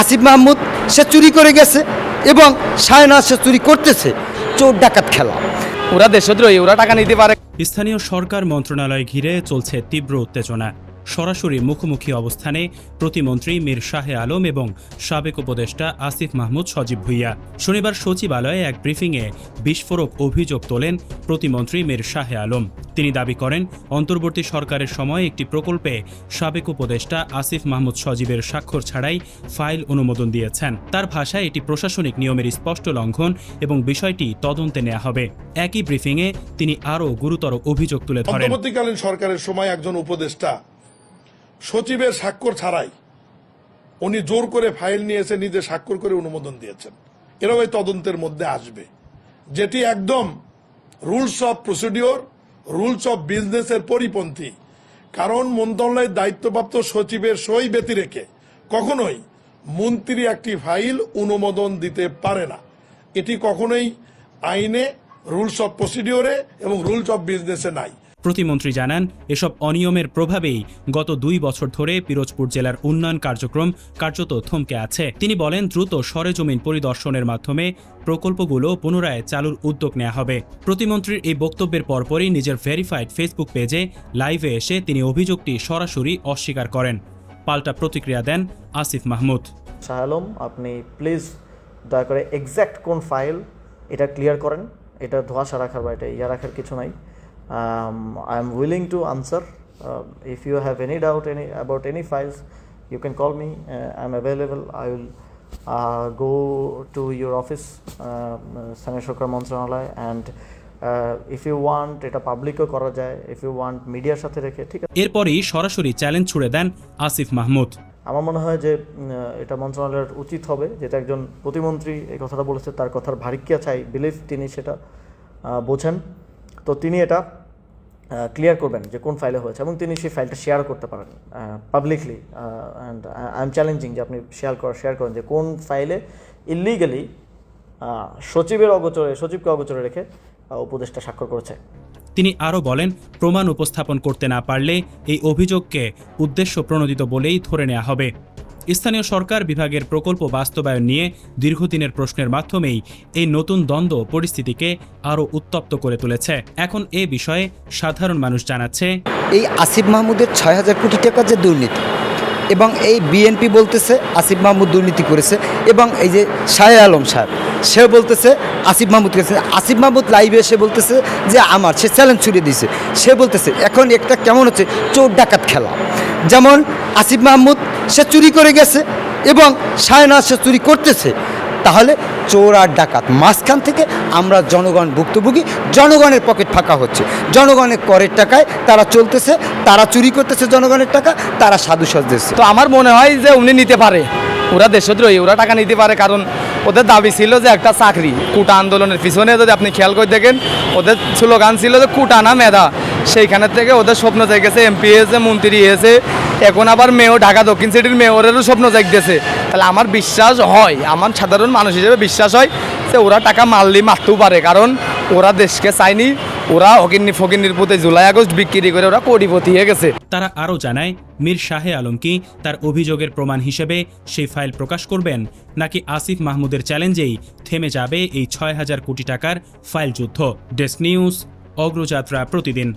আসিফ মাহমুদ সে চুরি করে গেছে এবং শায়নাজ সে চুরি করতেছে, চোর ডাকাত খেলা। ওরা দেশদ্রোহী, ওরা টাকা নিতে পারে। স্থানীয় সরকার মন্ত্রণালয় ঘিরে চলছে তীব্র উত্তেজনা। সরাসরি মুখোমুখি অবস্থানে প্রতিমন্ত্রী মীর শাহে আলম এবং সাবেক উপদেষ্টা আসিফ মাহমুদ সজীব ভুইয়া। শনিবার সচিবালয়ে এক ব্রিফিংয়ে বিস্ফোরক অভিযোগ তোলেন প্রতিমন্ত্রী মীর শাহে আলম। তিনি দাবি করেন, অন্তর্বর্তী সরকারের সময় একটি প্রকল্পে সাবেক উপদেষ্টা আসিফ মাহমুদ সজীবের স্বাক্ষর ছাড়াই ফাইল অনুমোদন দিয়েছেন। তার ভাষায় এটি প্রশাসনিক নিয়মের স্পষ্ট লঙ্ঘন এবং বিষয়টি তদন্তে নেওয়া হবে। একই ব্রিফিংয়ে তিনি আরও গুরুতর অভিযোগ তুলে ধরেন। অন্তর্বর্তীকালীন সরকারের সময় একজন উপদেষ্টা সচিবের স্বাক্ষর ছাড়াই উনি জোর করে ফাইল নিয়ে এসে নিজে স্বাক্ষর করে অনুমোদন দিয়েছেন। এরাও এই তদন্তের মধ্যে আসবে, যেটি একদম rules of procedure, rules of বিজনেসের পরিপন্থী। কারণ মন্ত্রণালয়ের দায়িত্বপ্রাপ্ত সচিবের সই ব্যতি রেখে কখনোই মন্ত্রী একটি ফাইল অনুমোদন দিতে পারে না। এটি কখনোই আইনে, রুলস অফ প্রসিডিওরে এবং রুলস অফ বিজনেসে নাই। প্রতিমন্ত্রী জানান, এসব অনিয়মের প্রভাবেই গত 2 বছর ধরে পিরোজপুর জেলার উন্নয়ন কার্যক্রম কার্যত থমকে আছে। তিনি বলেন, দ্রুত সরেজমিন পরিদর্শনের মাধ্যমে প্রকল্পগুলো পুনরায় চালুর উদ্যোগ নেওয়া হবে। প্রতিমন্ত্রীর এই বক্তব্যের পরপরই নিজের ভেরিফাইড ফেসবুক পেজে লাইভে এসে তিনি অভিযোগটি সরাসরি অস্বীকার করেন। পাল্টা প্রতিক্রিয়া দেন আসিফ মাহমুদ। শাহ আলম, আপনি প্লিজ দয়া করে এক্স্যাক্ট কোন ফাইল এটা ক্লিয়ার করেন। এটা ধোঁয়াশা রাখার বা এটা ইয়া রাখার কিছু নাই। I am willing to answer. If you have any doubt about any files, you can call me. I am available. I will go to your office, Sangye Sorkar Montranaলয়, and if you want এটা পাবলিকও করা যায়, if you want মিডিয়ার সাথে রেখে, ঠিক আছে। এরপরই সরাসরি চ্যালেঞ্জ ছুড়ে দেন আসিফ মাহমুদ। আমার মনে হয় যে এটা মন্ত্রণালয়ের উচিত হবে, যেটা একজন প্রতিমন্ত্রী এই কথাটা বলেছে, তার কথার ভারিক্কিয়া চাই, বিলিভ তিনি সেটা বোঝেন। তো তিনি এটা ক্লিয়ার করবেন যে কোন ফাইলে হয়েছে এবং তিনি সেই ফাইলটা শেয়ার করতে পারেন publicly. And I am challenging যে আপনি শেয়ার করেন যে কোন ফাইলে ইলিগালি সচিবকে অগোচরে রেখে উপদেষ্টা স্বাক্ষর করেছে। তিনি আরও বলেন, প্রমাণ উপস্থাপন করতে না পারলে এই অভিযোগকে উদ্দেশ্য প্রণোদিত বলেই ধরে নেওয়া হবে। স্থানীয় সরকার বিভাগের প্রকল্প বাস্তবায়ন নিয়ে দীর্ঘদিনের প্রশ্নের মাধ্যমেই এই নতুন দ্বন্দ্ব পরিস্থিতিকে আরও উত্তপ্ত করে তুলেছে। এখন এ বিষয়ে সাধারণ মানুষ জানাচ্ছে, এই আসিফ মাহমুদের 6,000 কোটি টাকার যে দুর্নীতি, এবং এই বিএনপি বলতেছে আসিফ মাহমুদ দুর্নীতি করেছে, এবং এই যে শাহে আলম সাহেব সে বলতেছে আসিফ মাহমুদ করেছে। আসিফ মাহমুদ লাইভে এসে বলতেছে যে সে চ্যালেঞ্জ ছুড়ে দিয়েছে। সে বলতেছে এখন একটা কেমন হচ্ছে চোর ডাকাত খেলা। যেমন আসিফ মাহমুদ সে চুরি করে গেছে এবং শায়নাজ সে চুরি করতেছে, তাহলে চোর আর ডাকাত মাঝখান থেকে আমরা জনগণ ভুক্তভোগী, জনগণের পকেট ফাঁকা হচ্ছে, জনগণের করের টাকায় তারা চলতেছে, তারা চুরি করতেছে জনগণের টাকা, তারা সাধু সাজতেছে। তো আমার মনে হয় যে উনি নিতে পারে, ওরা দেশদ্রোহী, ওরা টাকা নিতে পারে। কারণ ওদের দাবি ছিল যে একটা চাকরি। কোটা আন্দোলনের পিছনে যদি আপনি খেয়াল করে দেখেন, ওদের স্লোগান ছিল যে কোটা না মেধা। সেইখানের থেকে ওদের স্বপ্ন জাগেছে, এমপি হয়েছে, মন্ত্রী হয়েছে, এখন আবার মেয়র, ঢাকা দক্ষিণ সিটির মেয়রেরও স্বপ্ন জাগতেছে। তাহলে আমার বিশ্বাস হয়, আমার সাধারণ মানুষ হিসেবে বিশ্বাস হয় যে ওরা টাকা মারতেও পারে। কারণ ওরা দেশকে চায়নি, ওরা ফকিন্নির প্রতি জুলাই আগস্ট বিক্রি করে ওরা কোটিপতি হয়ে গেছে। তারা আরও জানায়, মীর শাহে আলম কি তার অভিযোগের প্রমাণ হিসেবে সেই ফাইল প্রকাশ করবেন, নাকি আসিফ মাহমুদের চ্যালেঞ্জেই থেমে যাবে এই 6,000 কোটি টাকার ফাইল যুদ্ধ। ডেস্ক নিউজ, অগ্রযাত্রা প্রতিদিন।